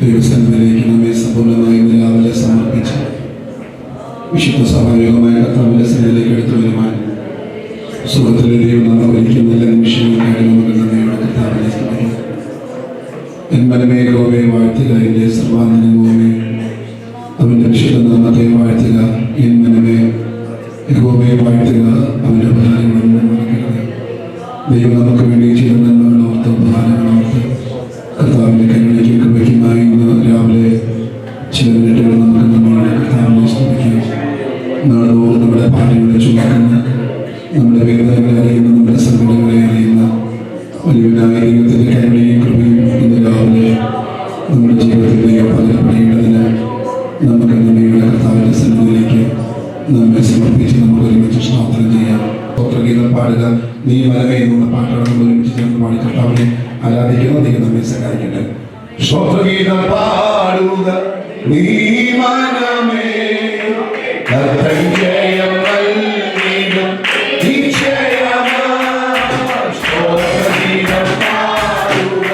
ദൈവസ്ഥാനത്തിലേക്ക് നമ്മെ സമ്പൂർണ്ണമായി രാവിലെ സമർപ്പിച്ച് വിശുദ്ധ സ്വാഭാവികമായ കർത്താവിൻ്റെ സന്നിധിയിലേക്ക് എടുത്തു വരുവാൻ സുഖത്തിലെ ദൈവം നമ്മൾ ഒരിക്കലും നല്ല നിമിഷങ്ങൾക്കായിട്ട് നമുക്ക് നന്ദിയോടെ കർത്താവിനെ സ്തുതിക്കാം. എന്മനമേ യഹോവയെ വാഴ്ത്തുക, എൻ്റെ സർവാന്തരംഗമേ അവൻ്റെ വിശുദ്ധ നാമത്തെ വാഴ്ത്തുക. എന്മനമേ യഹോവയെ വാഴ്ത്തുക, അവൻ്റെ ഉപകാരങ്ങളൊന്നും മറക്കരുത്. ദൈവം നമുക്ക് വേണ്ടി ചെയ്ത നന്മകളോർത്ത് ഉപകാരങ്ങളോർത്ത് കർത്താവിൻ്റെ കരുണയ്ക്ക് കൃപയ്ക്കുമായി ഇന്ന് രാവിലെ ചില മിനിറ്റുകൾ നമുക്ക് നമ്മുടെ കർത്താവിനെ സ്തുതിക്കാം. നാളോട് നമ്മുടെ ഭാര്യയുടെ ചുമക്കുന്ന, നമ്മുടെ വേദനകളെ അറിയുന്ന, നമ്മുടെ സങ്കടങ്ങളെ അറിയുന്ന വലിയവനായ ദൈവത്തിൻ്റെ കരുണയും കൃപയും ഇന്ന് രാവിലെ നമ്മുടെ ജീവിതത്തിലേക്ക് പകരപ്പെടേണ്ടതിന് നമുക്ക് നമ്മുടെ കർത്താവിൻ്റെ സന്നിധിയിലേക്ക് നമ്മെ സമർപ്പിച്ച് നമുക്ക് ഒരുമിച്ച് സ്തോത്രം ചെയ്യാം. സ്തോത്രഗീതം പാടുക. നീ മനമേ എന്നുള്ള പാട്ടാണ് നമ്മൾ ഒരുമിച്ച് ചേർന്ന് പാടി കർത്താവിനെ ആരാധിക്കുന്ന ദൈവം നമ്മെ സഹായിക്കട്ടെ. സ്തോത്രഗീതം പാടുക. നീ മനമേ ജയം നൽകിടും നിശ്ചയമാ. സ്തോത്രഗീതം പാടുക.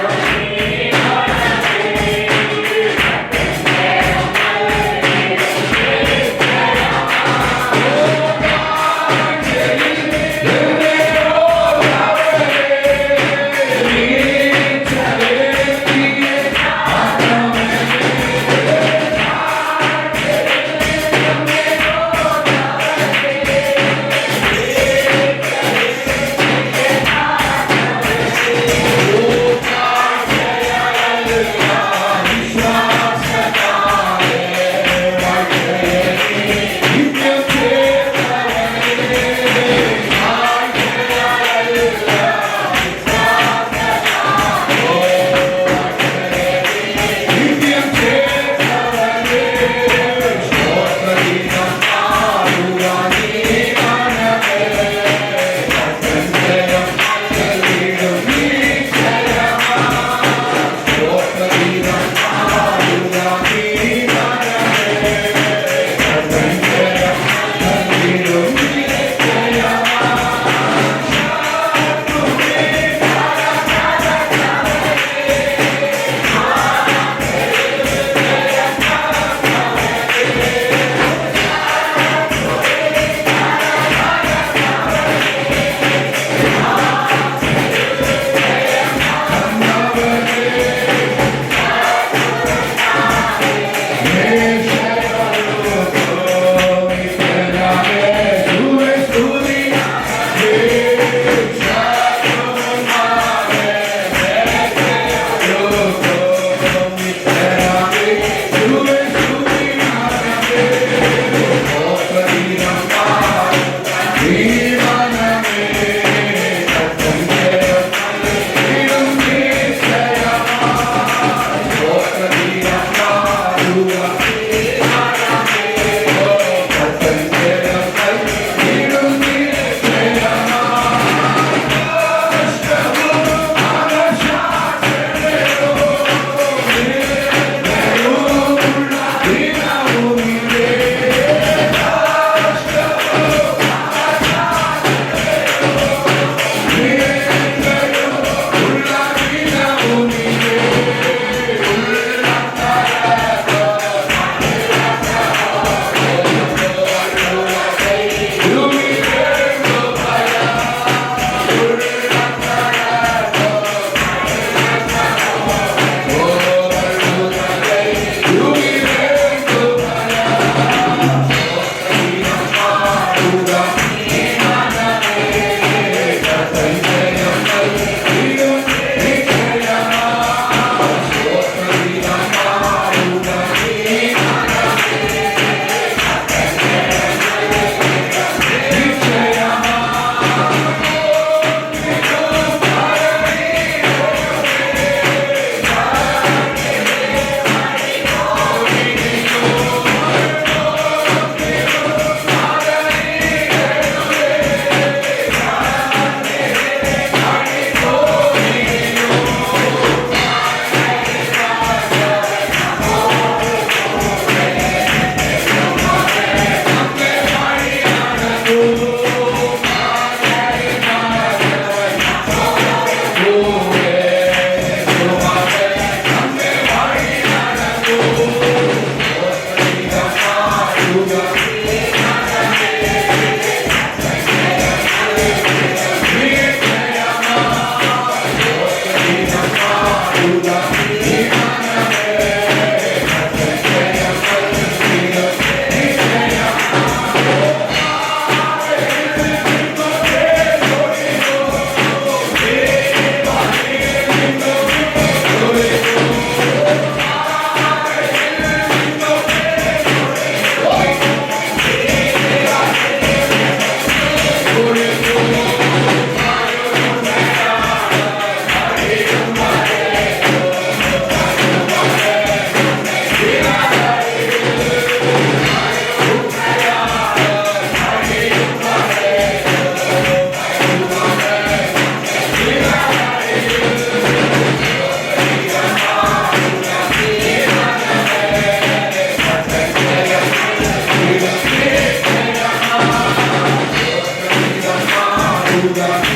Show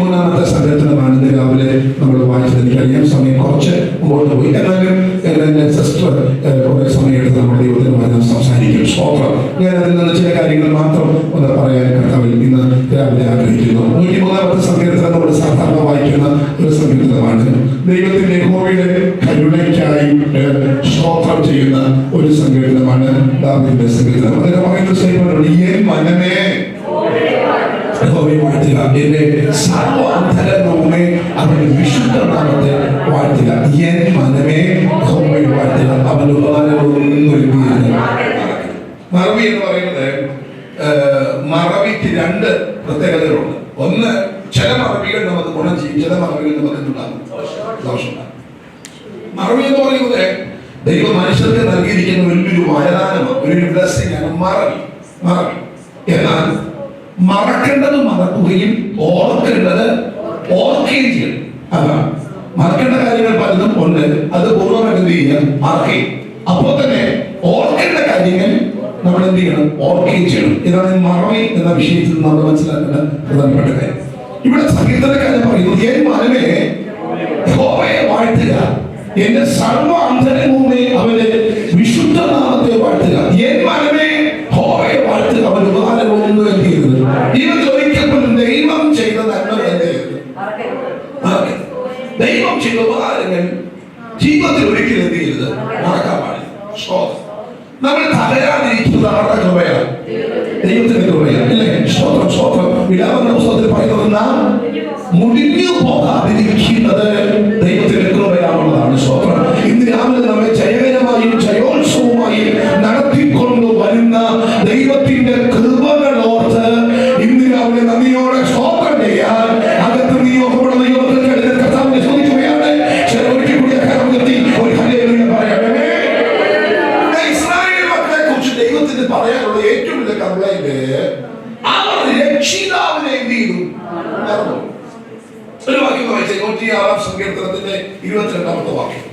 123-ാമത്തെ സങ്കീർത്തനമാണ് ഇന്ന് രാവിലെ നമ്മൾ വായിച്ചത്. എനിക്കറിയാം സമയം കുറച്ച് മുമ്പോട്ട് പോയി, എന്നാലും എൻ്റെ സിസ്റ്റർ കുറെ സമയം എടുത്ത് നമ്മുടെ ദൈവത്തിന് സംസാരിക്കും. സ്തോത്രം. ഞാൻ അതിൽ നിന്ന് ചില കാര്യങ്ങൾ മാത്രം ഒന്ന് പറയാൻ കർത്താവിൽ ഇന്ന് രാവിലെ ആഗ്രഹിക്കുന്നു. 123-ാമത്തെ സങ്കീർത്തനം നമ്മൾ സാധാരണ വായിക്കുന്ന ഒരു സങ്കീർത്തനമാണ്. ദൈവത്തിന്റെ യഹോവയുടെ കരുണയ്ക്കായി സ്തോത്രം ചെയ്യുന്ന ഒരു സങ്കീർത്തനമാണ് ദാവീദിന്റെ സങ്കീർത്തനം. അതിന് പറയുന്ന സ്റ്റേറ്റ്മെന്റ്, എൻ മനമേ യഹോവയെ വാഴ്ത്തുക, എന്റെ സർവ്വാന്തരംഗമേ അവന്റെ വിശുദ്ധ നാമത്തെ വാഴ്ത്തുക. എൻ മനമേ യഹോവയെ വാഴ്ത്തുക, അവന്റെ ഉപകാരങ്ങളൊന്നും. മറവി എന്ന് പറയുന്നത്, മറവിക്ക് രണ്ട് പ്രത്യേകതകളുണ്ട്. ഒന്ന്, ചില മറവികൾ നമുക്ക് ഗുണം ചെയ്യും, ചില മറവികൾ നമുക്ക് എന്തുണ്ടാകും, ദോഷമുണ്ടാകും. മറവി എന്ന് പറയുന്നത് ദൈവം മനുഷ്യർക്ക് നൽകിയിരിക്കുന്ന വലിയൊരു വരദാനമാണ്, ഒരു ബ്ലെസ്സിംഗ് ആണ് മറവി. എന്നാൽ മറക്കേണ്ടത് മറക്കുകയും ഓർക്കേണ്ടത് ഓർക്കുകയും ചെയ്യണം. അതാണ് മറക്കേണ്ട കാര്യങ്ങൾ പലതും ഉണ്ട്, അത് പൂർണ്ണമായിട്ട് എന്ത് ചെയ്യുക, മറക്കുകയും. അപ്പോൾ തന്നെ ഓർക്കേണ്ട കാര്യങ്ങൾ നമ്മൾ എന്ത് ചെയ്യണം, ഓർക്കുകയും ചെയ്യണം. ഇതാണ് മറവി എന്ന വിഷയത്തിൽ നമ്മൾ മനസ്സിലാക്കേണ്ട പ്രധാനപ്പെട്ട കാര്യം. ഇവിടെ സങ്കീർത്തനക്കാരൻ പറയുന്നത്, എൻ മനമേ യഹോവയെ വാഴ്ത്തുക, എന്റെ സർവ്വ അന്തരംഗമേ അവന്റെ വിശുദ്ധ നാമത്തെ വാഴ്ത്തുക. എൻ മനമേ യഹോവയെ വാഴ്ത്തുക, അവന്റെ ഉപകാരമൊന്നും എന്ത് ചെയ്തത്, ജീവിതത്തിൽ ഒരിക്കൽ പോലും ദൈവം ചെയ്ത നന്മകൾ എന്ത് ചെയ്തത്, ദൈവം ചെയ്ത ഉപകാരങ്ങൾ ജീവിതത്തിൽ ഒരിക്കലും എന്ത് ചെയ്തത്, മറക്കാൻ പാടില്ല. നമ്മൾ തകരാതിരിക്കുന്നത് ആരുടെ കൃപയാണ്, ദൈവത്തിന്റെ കൃപയാണ്, അല്ലേ? സ്തോത്രം. വിലാപങ്ങളുടെ പുസ്തകത്തിൽ പറയുന്നത്, നാം മുടിഞ്ഞു പോകാതിരിക്കുന്നത് ദൈവത്തിന്റെ കൃപയാണുള്ളതാണ്. സ്തോത്രം. ഇന്ന് രാവിലെ നമ്മെ ജയകരമായും ജയോത്സവമായും നടത്തിക്കൊണ്ടു വരുന്ന ദൈവത്തിന്റെ കൃപകൾ ഓർത്ത് ഇന്ന് രാവിലെ നന്ദിയോടെ സ്തോത്രം ചെയ്യാൻ അകത്ത് നിയോഗപ്പെടുന്ന യോഗത്തിൽ കർത്താവിനെ ചോദിക്കുകയാണ്. ഒരിക്കൽ കൂടി ഒരു ഹല്ലേലൂയ പറയണമേ. ഇസ്രായേൽ മക്കളെ കുറിച്ച് ദൈവത്തിന് പറയാനുള്ള ഏറ്റവും വലിയ കംപ്ലൈന്റ്, അവർ രക്ഷിതാവിനെ എന്ത് ചെയ്തു, മറന്നു. ഒരു വാക്യം വായിച്ചേ, 106-ാം സങ്കീർത്തനത്തിന്റെ 22-ാമത്തെ വാക്യം.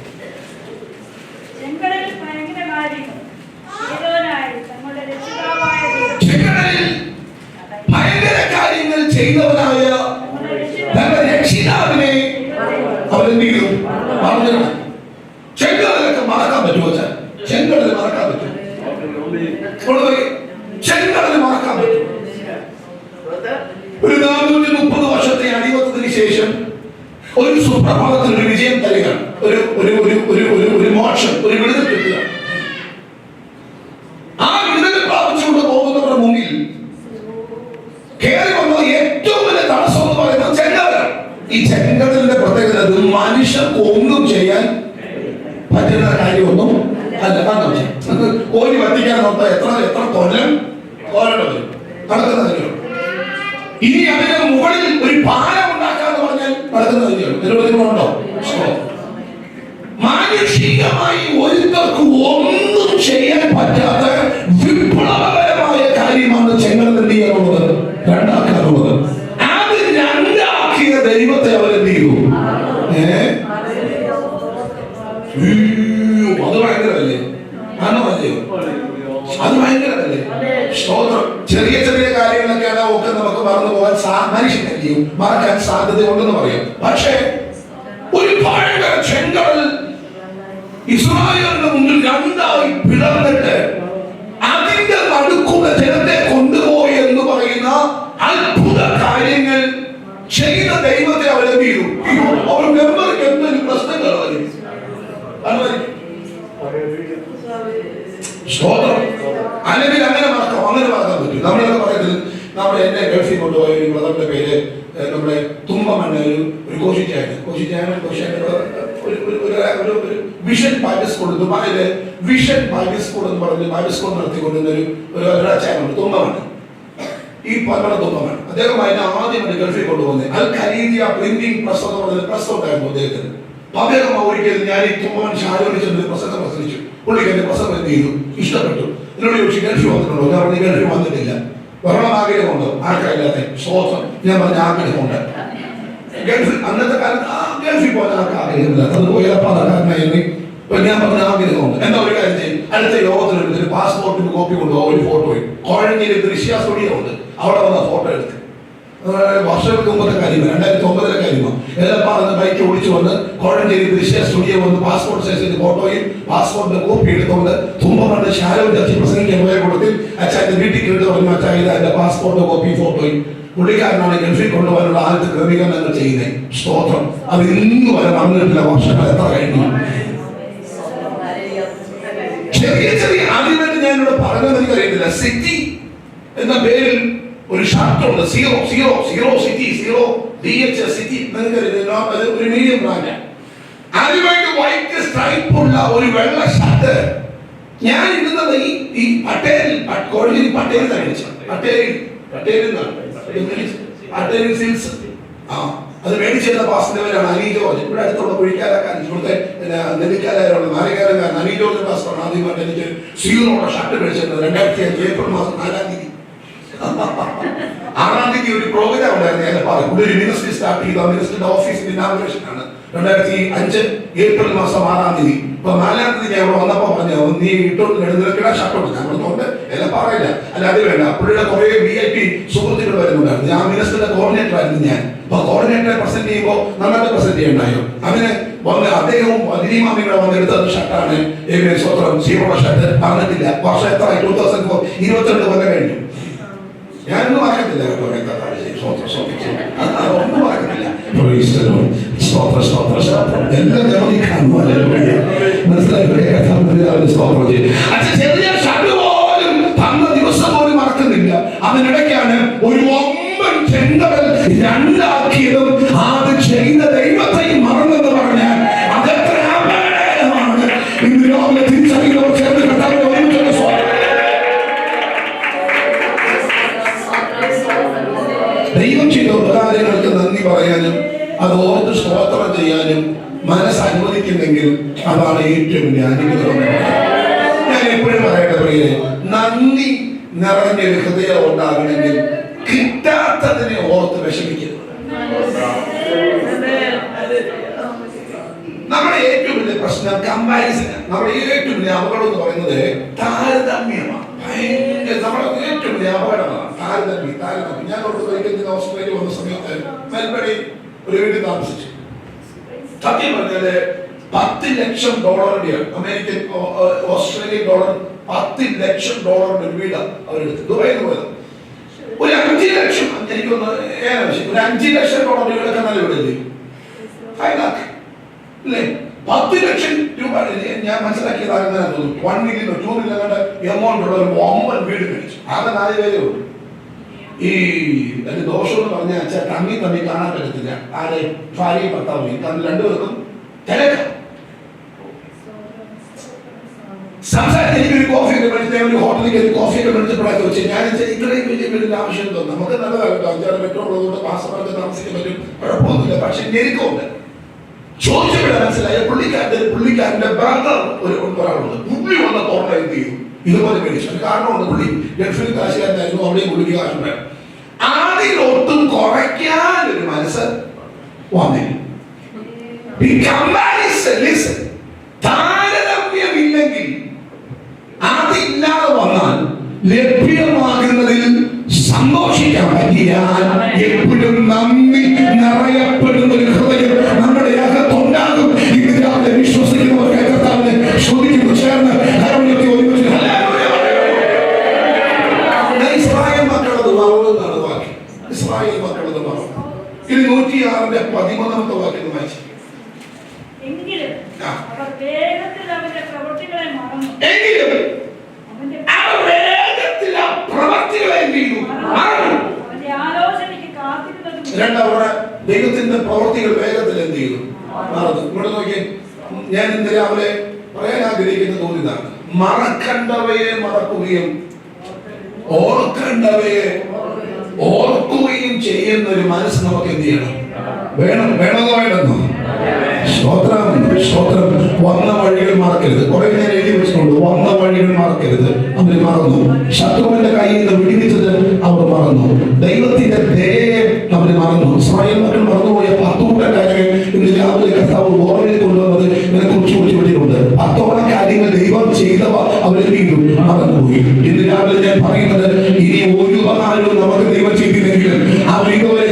ചെങ്കടലിൽ ഭയങ്കര കാര്യങ്ങൾ ചെയ്തവനായ തന്റെ രക്ഷിതാവിനെ അവരെന്ത് ചെയ്തു, മറന്നു. ചെങ്കടലൊക്കെ മറക്കാൻ പറ്റുമോ? ചെങ്കടൽ മറക്കാൻ പറ്റും, ചെങ്കടൽ മറക്കാൻ പറ്റും. ഒരു 430 വർഷത്തെ അടിമത്തത്തിന് ശേഷം ഒരു സുപ്രഭാതത്തിൽ ഒരു വിജയം തരികയാണ്, ഒരു മോക്ഷം, ഒരു വിടുതൽ കിട്ടുക. ആ വിടുതൽ പ്രാപിച്ചുകൊണ്ട് പോകുന്നവരുടെ മുന്നിൽ കയറി വന്നത് ഏറ്റവും വലിയ തടസ്സം എന്ന് പറയുന്നത് ചെങ്കടലാണ്. ഈ ചെങ്കടലിന്റെ പ്രത്യേകത, മനുഷ്യർക്ക് ഒന്നും ചെയ്യാൻ പറ്റുന്ന കാര്യമൊന്നും അല്ല. കോഴി വറ്റിക്കാൻ നോക്കാം, എത്ര കൊല്ലം വരും, നടക്കുന്ന കാര്യമാണ്. ഇനി അതിന് മുകളിൽ ഒരു പാലം ഉണ്ടാക്കാന്ന് പറഞ്ഞാൽ നടക്കുന്ന കാര്യമുണ്ടോ? മാനുഷികമായി ഒരുത്തർക്ക് ഒന്നും ചെയ്യാൻ പറ്റാത്ത വിപ്ലവകരമായ കാര്യമാണ് ചെങ്കടൽ എന്ത് ചെയ്യാനുള്ളത്, രണ്ടാക്കാനുള്ളത്. അത് രണ്ടാക്കിയ ദൈവത്തെ അവരെന്ത് ചെയ്തു? അത് ഭയങ്കരമല്ലേ? ആണോ അല്ലയോ? അത് ഭയങ്കരമല്ലേ? സ്തോത്രം. ചെറിയ ചെറിയ കാര്യങ്ങളൊക്കെയാണ് ഒക്കെ നമുക്ക് മറന്നു പോകാൻ മനുഷ്യനെങ്കിലും മറക്കാൻ സാധ്യതയുണ്ടെന്ന് പറയാം. പക്ഷേ ഒരു ഭയങ്കര ചെങ്കടൽ ഇസ്രായേലിന്റെ മുന്നിൽ രണ്ടായി പിളർന്നിട്ട് അതിന്റെ നടുക്കുള്ള ജനത്തെ കൊണ്ടുപോയി എന്ന് പറയുന്ന അത്ഭുത കാര്യങ്ങൾ ചെയ്ത ദൈവത്തെ അവരെന്ത് ചെയ്തു? അവർ മെമ്പർക്ക് എന്തൊരു പ്രശ്നങ്ങളാണ്. സ്തോത്രം. അല്ലെങ്കിൽ അങ്ങനെ മറക്കാം, അങ്ങനെ മറക്കാൻ പറ്റും. നമ്മളൊക്കെ പറയുന്നത്, നമ്മുടെ എന്നെ ഗൾഫിൽ കൊണ്ടുപോയ ഒരു ബ്രദറിന്റെ പേര് നമ്മുടെ തുമ്പമണ്ണ ഒരു കോശിച്ചാണ്. ഒരു വിഷൻ ബൈബിൾ സ്കൂൾ, ദുബായില് വിഷൻ ബൈബിൾ സ്കൂൾ എന്ന് പറഞ്ഞ് ബൈബിൾ സ്കൂൾ നടത്തിക്കൊണ്ടിരുന്ന ഒരു അച്ചായനുണ്ട്, തുമ്പമണ്ണ. ഈ പല തുമ്പമണ്ണ അദ്ദേഹം അതിനെ ആദ്യമായിട്ട് ഗൾഫിൽ കൊണ്ടുപോകുന്നത് അൽ ഖലീദിയ പ്രിന്റിംഗ് പ്രസ് എന്ന് പറഞ്ഞ പ്രസ് ഉണ്ടായിരുന്നു അദ്ദേഹത്തിന്. അദ്ദേഹം ഒരിക്കലും ഞാൻ ഈ തുമ്പമണ്ണ ഷാരോണിച്ചെന്ന് പ്രസംഗം പ്രസംഗിച്ചു. പുള്ളിക്ക് എന്റെ പ്രസംഗം എന്ത് ചെയ്തു, ഇഷ്ടപ്പെട്ടു. എന്നോട് ചോദിച്ചു, ഗൾഫിൽ വന്നിട്ടുണ്ടോ? ഞാൻ പറഞ്ഞു, ഗൾഫിൽ വന്നിട്ടില്ല. വരണം ആഗ്രഹമുണ്ടോ? ആർക്കല്ലാത്ത സ്വോത്രം. ഞാൻ പറഞ്ഞ ആഗ്രഹമുണ്ട്. ഗൾഫിൽ അന്നത്തെ കാലത്ത് ഗൾഫിൽ പോകാൻ ആർക്ക് ആഗ്രഹമില്ല. അത് പോയക്കാരനായി ഞാൻ പറഞ്ഞ ആഗ്രഹമുണ്ട്. എന്താ ഒരു കാര്യം ചെയ്യും, അടുത്ത യോഗത്തിനെടുത്തിട്ട് പാസ്പോർട്ടിന് കോപ്പി കൊണ്ടുപോകാൻ ഒരു ഫോട്ടോ കുഴഞ്ഞൊരു ദൃശ്യ സ്റ്റുഡിയോ ഉണ്ട്, അവിടെ വന്ന ഫോട്ടോ എടുത്ത് വർഷങ്ങൾക്ക് മുമ്പത്തെ കാര്യമാണ്, 2009 കാര്യമാണ്. എല്ലാം ബൈക്ക് ഓടിച്ചു വന്ന് കോഴഞ്ചേരി ദൃശ്യ സ്റ്റുഡിയോ വന്ന് പാസ്പോർട്ട് സൈസിന്റെ ഫോട്ടോയും പാസ്പോർട്ടിന്റെ കോപ്പി എടുത്തുകൊണ്ട് തുമ്പമണ്ട് ശാലോ ചർച്ച പ്രസംഗിക്കാൻ പോയ കൂട്ടത്തിൽ അച്ഛൻ്റെ വീട്ടിൽ കേട്ട് പറഞ്ഞു, അച്ഛാ ഇത് അതിന്റെ പാസ്പോർട്ട് കോപ്പി ഫോട്ടോയും. പുള്ളിക്കാരനാണ് ഗൾഫിൽ കൊണ്ടുപോകാനുള്ള ആദ്യത്തെ ക്രമീകരണങ്ങൾ ചെയ്യുന്നത്. സ്തോത്രം. അത് ഇന്ന് വരെ നടന്നിട്ടില്ല. വർഷങ്ങൾ എത്ര കഴിഞ്ഞു. ചെറിയ ചെറിയ ആദ്യമായിട്ട് ഞാൻ ഇവിടെ പറഞ്ഞത് എനിക്കറിയത്തില്ല. സിറ്റി എന്ന പേരിൽ ഒരു ഷർട്ടുണ്ട്, zero zero zero city, zero DH city. അത് ഒരു മീഡിയം ബ്രാൻഡ്. ആദ്യമായിട്ട് വൈറ്റ് സ്ട്രൈപ്പ് ഉള്ള ഒരു വെള്ള ഷർട്ട് ഞാൻ ഇടുന്നത് ഈ പട്ടേൽ കോഴഞ്ചേരി പട്ടേൽ പട്ടേൽ സിൽസ്. അത് മേടിച്ചിരുന്ന പാസ്റ്റർമാരാണ് അലി ജോർജ്. ഇവിടെ അടുത്തുള്ള കുഴിക്കാരക്കാരൻ, ഇവിടുത്തെ നെല്ലിക്കാരുള്ള നാലികാരൻ അലി ജോർജ് പാസ്റ്ററാണ് ആദ്യമായിട്ട് എനിക്ക് സീറോയുടെ ഷർട്ട് മേടിച്ചിരുന്നത് 2005 ഏപ്രിൽ മാസം 4-ാം തീയതി. 6-ാം തീയതി ഒരു പ്രോഗ്രാം ഉണ്ടായിരുന്നു. ഞാൻ പറഞ്ഞു ഇവിടെ ഒരു മിനിസ്ട്രി സ്റ്റാർട്ട് ചെയ്ത മിനിസ്ട്രിയുടെ ഓഫീസിന്റെ ഇനാഗുറേഷൻ ആണ് 2005 ഏപ്രിൽ മാസം 6-ാം തീയതി. ഇപ്പൊ 4-ാം തീയതി ഞാൻ ഇവിടെ വന്നപ്പോ പറഞ്ഞു, നീ ഇട്ടോണ്ട് നിനക്കിട ഷർട്ടുണ്ട്. ഞാൻ പറഞ്ഞുകൊണ്ട് എല്ലാം പറയില്ല, അല്ല അത് വേണ്ട. പുള്ളിയുടെ കുറെ VIP സുഹൃത്തുക്കൾ വരുന്നുണ്ടായിരുന്നു. ഞാൻ മിനിസ്റ്ററിന്റെ കോർഡിനേറ്റർ ആയിരുന്നു. ഞാൻ അപ്പൊ കോർഡിനേറ്ററെ പ്രസന്റ് ചെയ്യുമ്പോൾ നന്നായിട്ട് പ്രസന്റ് ചെയ്യണ്ടായോ. അതിന് വന്ന് അദ്ദേഹവും ദിലീമാമിയുടെ വന്നെടുത്ത ഷർട്ടാണ് സ്വത്രം സീറോയുടെ ഷർട്ട്. പറഞ്ഞിട്ടില്ല വർഷം എത്ര 2004 22 കൊല്ലം കഴിഞ്ഞു. ഞാനൊന്നും മറക്കത്തില്ല കേട്ടോ. ഒന്നും മറക്കത്തില്ല. എല്ലാം ചെറിയ ഷർട്ട് പോലും തന്ന ദിവസം പോലും മറക്കുന്നില്ല. അതിനിടയ്ക്കാണ് ഒരു ഒമ്പൻ ചെങ്കടൽ രണ്ടാക്കിയതും അത് ചെയ്ത ദൈവത്തെയും മറന്നെന്ന് പറഞ്ഞാൽ അതെത്ര അപകടമാണ്. ഇന്ന് രാവിലെ തിരിച്ചറിയുന്നവർ ചേർന്ന് കർത്താവിനെ ദൈവം ചെയ്ത ഉപകാരങ്ങൾക്ക് നന്ദി പറയാനും അത് ഓർത്ത് സ്തോത്രം ചെയ്യാനും മനസ്സ് അനുവദിക്കുന്നെങ്കിൽ അതാണ് ഏറ്റവും വലിയ അനുഗ്രഹം. ഞാൻ എപ്പോഴും പറയട്ടെ പ്രിയരെ, നന്ദി നിറഞ്ഞൊരു ഹൃദയം ഉണ്ടാകണമെങ്കിൽ കിട്ടാത്തതിനെ ഓർത്ത് വിഷമിക്കരുത്. നമ്മുടെ ഏറ്റവും വലിയ പ്രശ്നം കമ്പാരിസൺ. നമ്മുടെ ഏറ്റവും വലിയ അപകടം എന്ന് പറയുന്നത് താരതമ്യമാണ്. നമ്മുടെ ഏറ്റവും വലിയ അപകടമാണ് താരതമ്യം. ഞാൻ ഓസ്ട്രേലിയ വന്ന സമയത്ത് മെൽബണിൽ ഒരു വീട്ടിൽ താമസിച്ചു. സത്യം പറഞ്ഞാല് $10 ലക്ഷം അമേരിക്കൻ ഓസ്ട്രേലിയൻ ഡോളർ $10 ലക്ഷം ഒരു വീടാണ് അവരെടുത്ത് ദുബായിൽ പോയത്. ഒരു 5 ലക്ഷം എനിക്കൊന്ന് ഒരു $5 ലക്ഷം വീടൊക്കെ നല്ല വീടല്ലേ, 5 lakh അല്ലേ? 10 ലക്ഷം രൂപ ഞാൻ മനസ്സിലാക്കിയതാകുന്ന തോന്നുന്നു 1 million or 2 million എമൗണ്ട് ഉള്ള ഒരു വമ്പൻ വീട് മേടിച്ചു. ആകെ 4 പേരേ ഉള്ളൂ. ഈ അതിന്റെ ദോഷം എന്ന് പറഞ്ഞാൽ തമ്മി കാണാൻ പറ്റത്തില്ല. ആരെ ഭാര്യയും ഭർത്താവും കാരണം രണ്ടുപേർക്കും തിരക്കാം. സംസാരിച്ച് എനിക്കൊരു കോഫിയൊക്കെ മേടിച്ച ഒരു ഹോട്ടലിലേക്ക് ഒരു കോഫിയൊക്കെ മേടിച്ചപ്പോഴൊക്കെ വെച്ച് ഞാൻ ഇത്രയും വലിയ ആവശ്യം തോന്നും. നമുക്ക് നല്ലതാകട്ടോ, 5-6 പെട്രോൾ ഉള്ളതുകൊണ്ട് മാസമായിട്ട് താമസിക്കാൻ പറ്റും, കുഴപ്പമൊന്നുമില്ല. പക്ഷെ ഞെരുക്കമുണ്ട്. ചോദിച്ചപ്പോഴാണ് മനസ്സിലായ പുള്ളിക്കാരന്റെ ബ്രദർ ഒരാളുണ്ട്. പുള്ളി വന്ന തോട്ട എന്ത് ചെയ്തു ഇതുപോലെ മേടിച്ചു. കാരണമുണ്ട്, പുള്ളി ഗൾഫിൽ കാശുകാരനായിരുന്നു, അവിടെയും പുള്ളിക്ക് കാശുണ്ടായിരുന്നു. അതിലൊട്ടും കുറയ്ക്കാൻ ഒരു മനസ്സ് വന്നില്ല. താരതമ്യമില്ലെങ്കിൽ അതില്ലാതെ വന്നാൽ ലഭ്യമാകുന്നതിൽ സന്തോഷിക്കാൻ പറ്റിയാൽ എപ്പോഴും നന്ദി നിറയപ്പെടുന്ന ഒരു ഹൃദയം നമ്മുടെ അകത്തുണ്ടാകും. ഇതിനാലെ വിശ്വസിക്കുന്നവർക്ക് കർത്താവിനെ ശ്രദ്ധിക്കുന്നു. ചേർന്ന് ഇസ്രായേൽ മക്കളത് മറന്നതാണ് വാക്യം. ഇസ്രായേൽ മക്കളത് മറന്നു. ഇത് 106-ന്റെ 13-ാമത്തെ വാക്യം വായിച്ചു. എങ്കിലും അവർ വേഗത്തിൽ അവന്റെ പ്രവൃത്തികളെ മറന്നു. ദൈവത്തിന്റെ പ്രവൃത്തികൾ വേഗത്തിൽ എന്ത് ചെയ്തു മറന്നു. ഇവിടെ നോക്കി, ഞാൻ ഇന്ന് രാവിലെ പറയാൻ ആഗ്രഹിക്കുന്ന തോന്നിയതാണ്, മറക്കണ്ടവയെ മറക്കുകയും ഓർക്കേണ്ടവയെ ഓർക്കുകയും ചെയ്യുന്ന ഒരു മനസ്സ് നമുക്ക് എന്ത് ചെയ്യണം? വേണമെന്നോ വേണ്ടെന്നോ? സ്തോത്രം. വന്ന വഴികൾ മറക്കരുത്. കുറെ ഞാൻ എഴുതി വെച്ചിട്ടുണ്ട്. വന്ന വഴികൾ മറക്കരുത്. അവർ മറന്നു. ശത്രുവിന്റെ കയ്യിൽ നിന്ന് വിടുവിച്ചത് അവർ മറന്നു. ദൈവത്തിന്റെ ദയയെ അവർ മറന്നു. ഇസ്രായേൽ മക്കൾ മറന്നുപോയ 10 കാര്യങ്ങൾ ഇന്ന് രാവിലെ കർത്താവ് ഓർമ്മയിൽ കൊണ്ടുവന്നത് ഇതിനെ കുറിച്ച് വിട്ടിട്ടുണ്ട്. 10 കാര്യങ്ങൾ ദൈവം ചെയ്തവ അവരെ വീണ്ടും മറന്നുപോയി. ഇന്ന് രാവിലെ ഞാൻ പറയുന്നത്, ഇനി ഒരു ഉപകാരവും നമുക്ക് ദൈവം ചെയ്തില്ലെങ്കിൽ അവർ ഇതുവരെ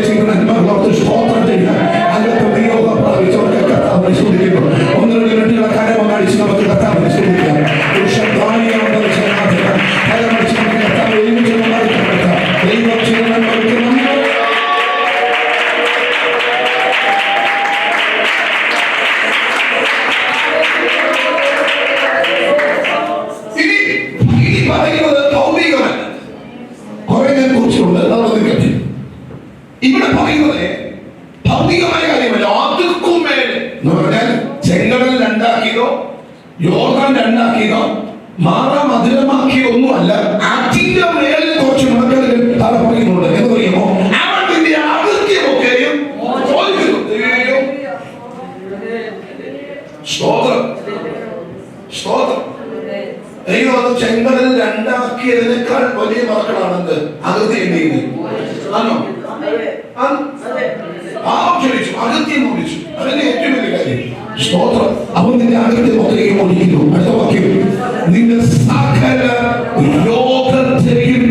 ഇവിടെ പറയുന്നത് ഭൗതികമായ കാര്യമല്ല, അതുക്കും മേലെ എന്ന് പറഞ്ഞാൽ ചെങ്കടൽ രണ്ടാക്കിയതോ യോർദാൻ രണ്ടാക്കിയതോ മാറാ മധുരമാക്കിയൊന്നുമല്ല. അതിന്റെ മേലിൽ കുറച്ച് മക്കളിൽ താഴെ പറയുന്നുണ്ട്. എന്ന് പറയുമ്പോ അവൻ നിന്റെ അകൃത്യമൊക്കെയും സ്തോത്രം സ്തോത്രം. എനിക്ക് തോന്നുന്നു ചെങ്കടൽ രണ്ടാക്കിയതിനേക്കാൾ വലിയ മക്കളാണെന്ത് അകൃത്യം ചെയ്യുന്നത്. ആണോ? പാപം ക്ഷണിച്ചു, അകൃത്യം ഒഴിച്ചു. അതിന്റെ ഏറ്റവും വലിയ കാര്യം സ്തോത്രം. അവൻ നിന്റെ അകൃത്യമൊക്കെയും ഒഴിക്കുന്നു. അടുത്ത വാക്യം, നിന്റെ സകല രോഗത്തെയും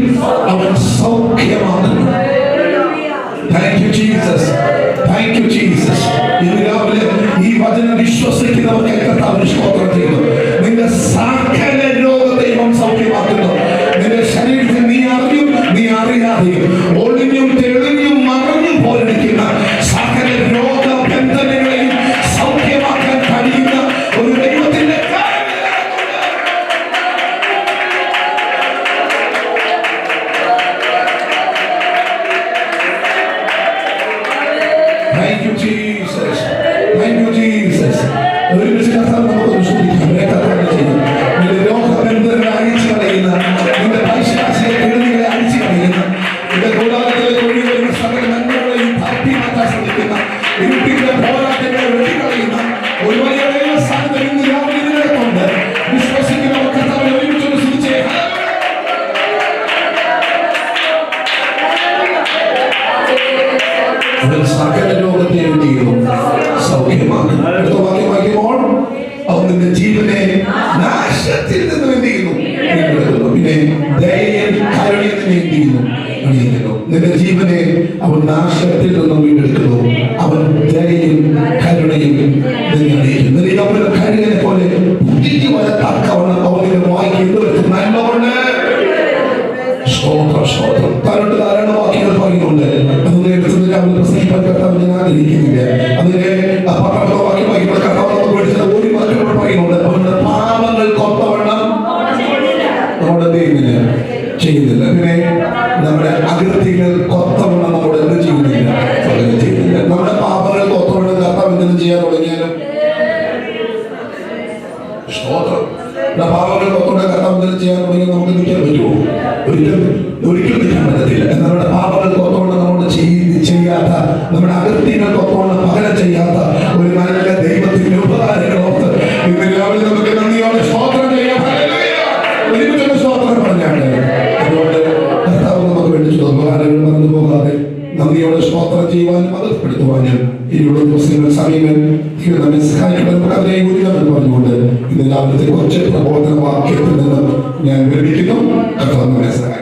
അവൻ സൗഖ്യമാക്കുന്നു. Thank you Jesus. Thank you Jesus. ഇന്ന് രാവിലെ ഈ വചനം വിശ്വസിക്കുന്നവർക്ക് കർത്താവിന് സ്തോത്രം ചെയ്യുന്നു. നിന്റെ സകല രോഗത്തെയും അവൻ സൗഖ്യമാക്കുന്നു. നിന്റെ ശരീരത്തിൽ നീ അറിയും നീ അറിയാതെയും ഒളിഞ്ഞും തെളിഞ്ഞും മറഞ്ഞും പോയിരിക്കുന്ന സകല രോഗബന്ധനങ്ങളെയും സൗഖ്യമാക്കാൻ കഴിയുന്ന ഒരു ദൈവത്തിന്റെ Thank you Jesus. Thank you Jesus. ഒരുമിച്ച് കർത്താവ് നമുക്കൊന്ന് ശ്രദ്ധിക്കാം. കർത്താവ് ചെയ്യും. നിന്റെ രോഗബന്ധനങ്ങളെ അഴിച്ചു കളയുന്ന, നിന്റെ പൈശാചിക കെടുതികളെ അഴിച്ചു കളയുന്ന, നിന്റെ കൂടാരത്തിലേക്ക് ഒഴുകി വരുന്ന സകല നന്മകളെയും തട്ടി മാറ്റാൻ ശ്രമിക്കുന്ന, ഇരുട്ടിന്റെ പോരാട്ടങ്ങളെ വെട്ടിക്കളയുന്ന ഒരു വലിയ ദൈവസ്ഥാനത്ത് ഇന്ന് രാവിലെ നിലനിൽക്കുന്നുണ്ട്. വിശ്വസിക്കുന്നവർ കർത്താവിനെ ഒരുമിച്ചൊന്ന് സ്തുതിച്ചേ. സകല രോഗത്തെ സൗഖ്യമാണ്. അടുത്ത വാക്യം വായിക്കുമ്പോൾ അവൻ നിന്റെ ജീവനെ നാശത്തിൽ നിന്ന് എന്ത് ചെയ്യുന്നു? പിന്നെ ദയയും കരുണയും നിന്നെ എന്ത് ചെയ്യുന്നു? അണിയിക്കുന്നു. നിന്റെ ജീവനെ അവൻ നാശത്തിൽ നിന്നും വീണ്ടെടുക്കുന്നു. അവൻ ദയയും കരുണയും നിന്നെ അണിയിക്കുന്നു. നീ അവന്റെ കരുണയെ പോലെ പുതിയ വരെ തക്കവണ്ണം അവനെ വായിക്കുന്നു. നന്മ കൊണ്ട് സ്തോത്രം സ്തോത്രം. താരോട്ട് ധാരാളം വാക്യങ്ങൾ പറയുന്നുണ്ട്. അതൊന്നും എടുത്തുനിന്ന് രാവിലെ പ്രസംഗിക്കാൻ കർത്താവ് ഞാൻ ആഗ്രഹിക്കുന്നില്ല. അതിനെ പത്താമത്തെ വാക്യം വായിക്കുമ്പോൾ കർത്താവ് നമുക്ക് പഠിച്ചത് ഒരു വാക്യങ്ങൾ പറയുന്നുണ്ട്. അവരുടെ പാപങ്ങൾ കൊത്തവണ്ണം നമ്മുടെ ദൈവത്തിന് ചെയ്യുന്നില്ല. പിന്നെ നമ്മുടെ അകൃത്യങ്ങൾ കൊത്തവണ്ണം നമ്മുടെ എന്ത് ചെയ്യുന്നില്ല? ചെയ്യുന്നില്ല. നമ്മുടെ പാപങ്ങൾ കൊത്തവണ്ണം കർത്താവ് എന്തെങ്കിലും ചെയ്യാൻ തുടങ്ങിയാലും സ്തോത്രം. പാപങ്ങൾ കൊത്തോടെ കർത്താവ് എന്തെങ്കിലും ചെയ്യാൻ തുടങ്ങിയാൽ നമുക്ക് നിൽക്കാൻ പറ്റുമോ? ഒരിക്കലും നിൽക്കാൻ പറ്റത്തില്ല. നമ്മുടെ പാപങ്ങൾ കൊത്തോണ്ട് നമ്മോട് ചെയ്യാത്ത, നമ്മുടെ അകൃത്യങ്ങൾ കൊത്തോണ്ട് പകരം ചെയ്യാത്ത ഒരു നല്ല ദൈവത്തിന്റെ ഉപകാരങ്ങളോർത്ത് ഇന്ന് രാവിലെ നമുക്ക് നന്ദിയോടെ സ്തോത്രം ചെയ്യാം. ഒരുമിച്ചൊന്ന് സ്തോത്രം പറഞ്ഞാണ്. അതുകൊണ്ട് കർത്താവ് നമുക്ക് വേണ്ടി ഉപകാരങ്ങൾ മറന്നു പോകാതെ നന്ദിയോടെ സ്തോത്രം ചെയ്യുവാനും മതപ്പെടുത്തുവാനും ഇനിയുള്ള ദിവസങ്ങൾ സമയങ്ങൾ നമ്മെ സഹായിക്കണമെന്ന് പറഞ്ഞുകൊണ്ട് ഇന്ന് രാവിലത്തെ കുറച്ച് പ്രബോധന വാക്യത്തിൽ നിന്ന് ഞാൻ വിരമിക്കുന്നു. കർത്താവ് നമ്മെ സഹായിക്കും.